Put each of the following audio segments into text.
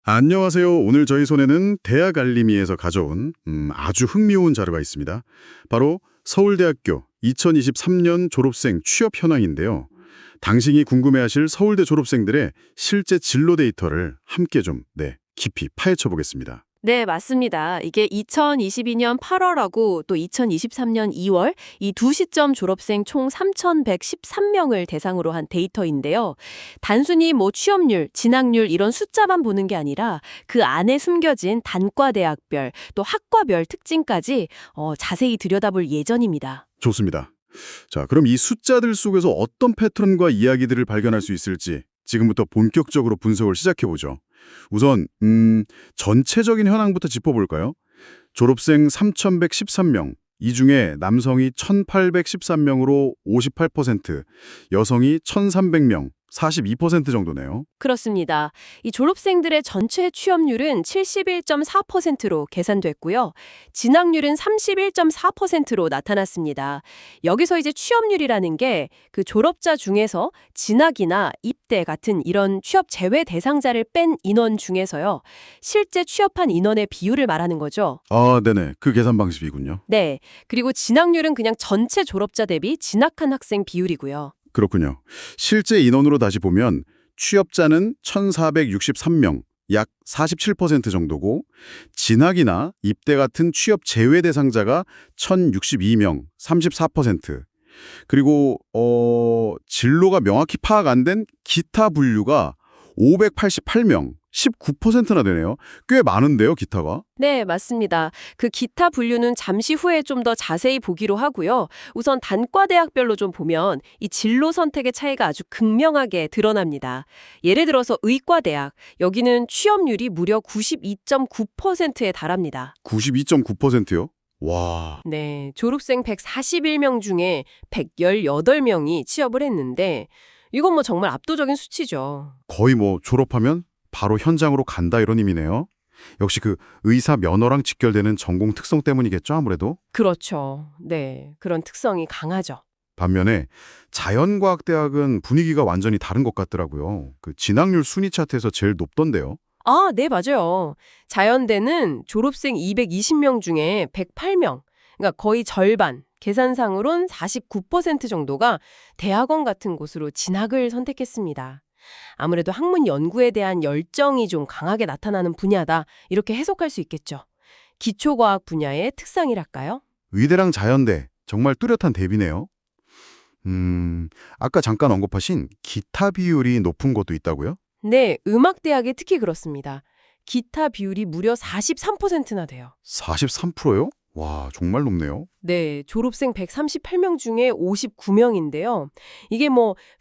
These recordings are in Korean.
안녕하세요. 오늘 저희 손에는 대학 알림이에서 가져온 아주 흥미로운 자료가 있습니다. 바로 서울대학교 2023년 졸업생 취업 현황인데요. 당신이 궁금해하실 서울대 졸업생들의 실제 진로 데이터를 함께 깊이 파헤쳐 보겠습니다. 네, 맞습니다. 이게 2022년 8월하고 또 2023년 2월 이 두 시점 졸업생 총 3,113명을 대상으로 한 데이터인데요. 단순히 취업률, 진학률 이런 숫자만 보는 게 아니라 그 안에 숨겨진 단과 대학별 또 학과별 특징까지 자세히 들여다볼 예정입니다. 좋습니다. 자, 그럼 이 숫자들 속에서 어떤 패턴과 이야기들을 발견할 수 있을지 지금부터 본격적으로 분석을 시작해 보죠. 우선 전체적인 현황부터 짚어볼까요? 졸업생 3,113명, 이 중에 남성이 1,813명으로 58%, 여성이 1,300명, 42% 정도네요. 그렇습니다. 이 졸업생들의 전체 취업률은 71.4%로 계산됐고요. 진학률은 31.4%로 나타났습니다. 여기서 이제 취업률이라는 게 그 졸업자 중에서 진학이나 입대 같은 이런 취업 제외 대상자를 뺀 인원 중에서요. 실제 취업한 인원의 비율을 말하는 거죠. 아, 네네. 그 계산 방식이군요. 네. 그리고 진학률은 그냥 전체 졸업자 대비 진학한 학생 비율이고요. 그렇군요. 실제 인원으로 다시 보면 취업자는 1,463명, 약 47% 정도고 진학이나 입대 같은 취업 제외 대상자가 1,062명, 34%. 그리고 진로가 명확히 파악 안 된 기타 분류가 588명, 19%나 되네요. 꽤 많은데요, 기타가? 네, 맞습니다. 그 기타 분류는 잠시 후에 좀 더 자세히 보기로 하고요. 우선 단과대학별로 좀 보면 이 진로 선택의 차이가 아주 극명하게 드러납니다. 예를 들어서 의과대학, 여기는 취업률이 무려 92.9%에 달합니다. 92.9%요? 와, 네, 졸업생 141명 중에 118명이 취업을 했는데 이건 정말 압도적인 수치죠. 거의 졸업하면 바로 현장으로 간다 이런 의미네요. 역시 그 의사 면허랑 직결되는 전공 특성 때문이겠죠, 아무래도. 그렇죠. 네, 그런 특성이 강하죠. 반면에 자연과학대학은 분위기가 완전히 다른 것 같더라고요. 그 진학률 순위 차트에서 제일 높던데요. 아, 네, 맞아요. 자연대는 졸업생 220명 중에 108명, 그러니까 거의 절반, 계산상으론 49% 정도가 대학원 같은 곳으로 진학을 선택했습니다. 아무래도 학문 연구에 대한 열정이 좀 강하게 나타나는 분야다, 이렇게 해석할 수 있겠죠. 기초과학 분야의 특성이랄까요? 의대랑 자연대, 정말 뚜렷한 대비네요. 아까 잠깐 언급하신 기타 비율이 높은 곳도 있다고요? 네, 음악대학이 특히 그렇습니다. 기타 비율이 무려 43%나 돼요. 43%요? 와, 정말 높네요. 네, 졸업생 138명 중에 59명인데요. 이게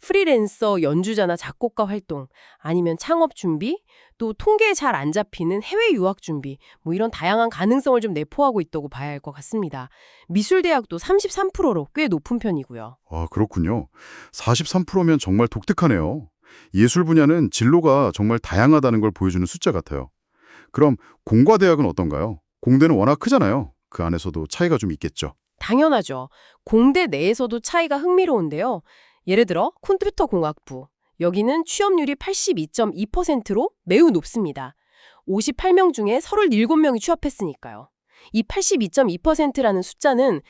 프리랜서 연주자나 작곡가 활동, 아니면 창업 준비, 또 통계에 잘 안 잡히는 해외 유학 준비, 이런 다양한 가능성을 좀 내포하고 있다고 봐야 할 것 같습니다. 미술대학도 33%로 꽤 높은 편이고요. 아, 그렇군요. 43%면 정말 독특하네요. 예술 분야는 진로가 정말 다양하다는 걸 보여주는 숫자 같아요. 그럼 공과대학은 어떤가요? 공대는 워낙 크잖아요. 그 안에서도 차이가 좀 있겠죠. 당연하죠. 공대 내에서도 차이가 흥미로운데요. 예를 들어 컴퓨터공학부. 여기는 취업률이 82.2%로 매우 높습니다. 58명 중에 37명이 취업했으니까요. 이 82.2%라는 숫자는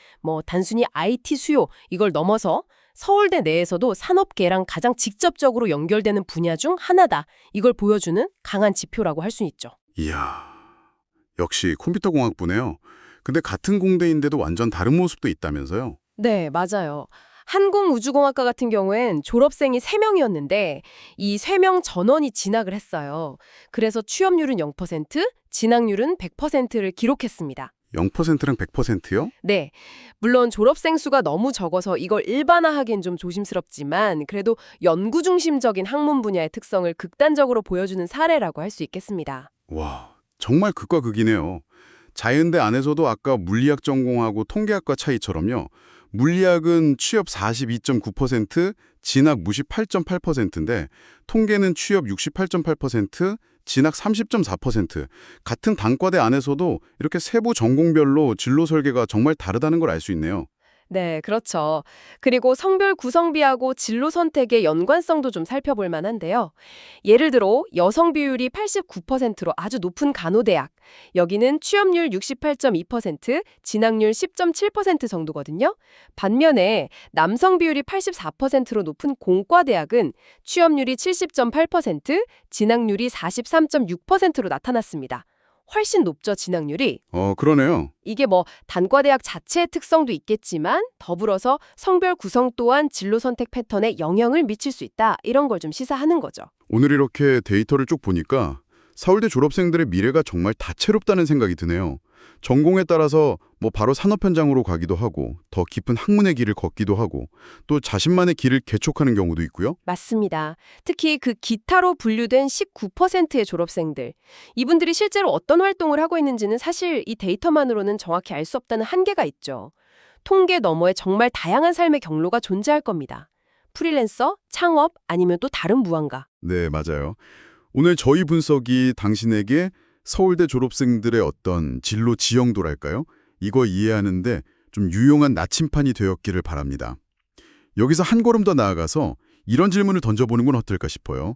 단순히 IT 수요 이걸 넘어서 서울대 내에서도 산업계랑 가장 직접적으로 연결되는 분야 중 하나다. 이걸 보여주는 강한 지표라고 할 수 있죠. 이야, 역시 컴퓨터공학부네요. 근데 같은 공대인데도 완전 다른 모습도 있다면서요? 네, 맞아요. 항공우주공학과 같은 경우엔 졸업생이 3명이었는데 이 3명 전원이 진학을 했어요. 그래서 취업률은 0%, 진학률은 100%를 기록했습니다. 0%랑 100%요? 네, 물론 졸업생 수가 너무 적어서 이걸 일반화하기엔 좀 조심스럽지만 그래도 연구 중심적인 학문 분야의 특성을 극단적으로 보여주는 사례라고 할 수 있겠습니다. 와, 정말 극과 극이네요. 자연대 안에서도 아까 물리학 전공하고 통계학과 차이처럼요. 물리학은 취업 42.9%, 진학 무시 8.8%인데 통계는 취업 68.8%, 진학 30.4%. 같은 단과대 안에서도 이렇게 세부 전공별로 진로 설계가 정말 다르다는 걸 알 수 있네요. 네, 그렇죠. 그리고 성별 구성비하고 진로 선택의 연관성도 좀 살펴볼 만한데요. 예를 들어 여성 비율이 89%로 아주 높은 간호대학, 여기는 취업률 68.2%, 진학률 10.7% 정도거든요. 반면에 남성 비율이 84%로 높은 공과대학은 취업률이 70.8%, 진학률이 43.6%로 나타났습니다. 훨씬 높죠, 진학률이. 그러네요. 이게 뭐 단과대학 자체의 특성도 있겠지만 더불어서 성별 구성 또한 진로 선택 패턴에 영향을 미칠 수 있다. 이런 걸 좀 시사하는 거죠. 오늘 이렇게 데이터를 쭉 보니까 서울대 졸업생들의 미래가 정말 다채롭다는 생각이 드네요. 전공에 따라서 뭐 바로 산업 현장으로 가기도 하고 더 깊은 학문의 길을 걷기도 하고 또 자신만의 길을 개척하는 경우도 있고요. 맞습니다. 특히 그 기타로 분류된 19%의 졸업생들. 이분들이 실제로 어떤 활동을 하고 있는지는 사실 이 데이터만으로는 정확히 알 수 없다는 한계가 있죠. 통계 너머에 정말 다양한 삶의 경로가 존재할 겁니다. 프리랜서, 창업, 아니면 또 다른 무언가. 네, 맞아요. 오늘 저희 분석이 당신에게 서울대 졸업생들의 어떤 진로 지형도랄까요? 이거 이해하는데 좀 유용한 나침판이 되었기를 바랍니다. 여기서 한 걸음 더 나아가서 이런 질문을 던져보는 건 어떨까 싶어요.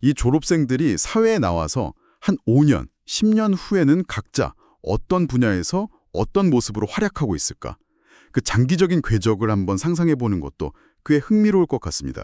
이 졸업생들이 사회에 나와서 한 5년, 10년 후에는 각자 어떤 분야에서 어떤 모습으로 활약하고 있을까? 그 장기적인 궤적을 한번 상상해보는 것도 꽤 흥미로울 것 같습니다.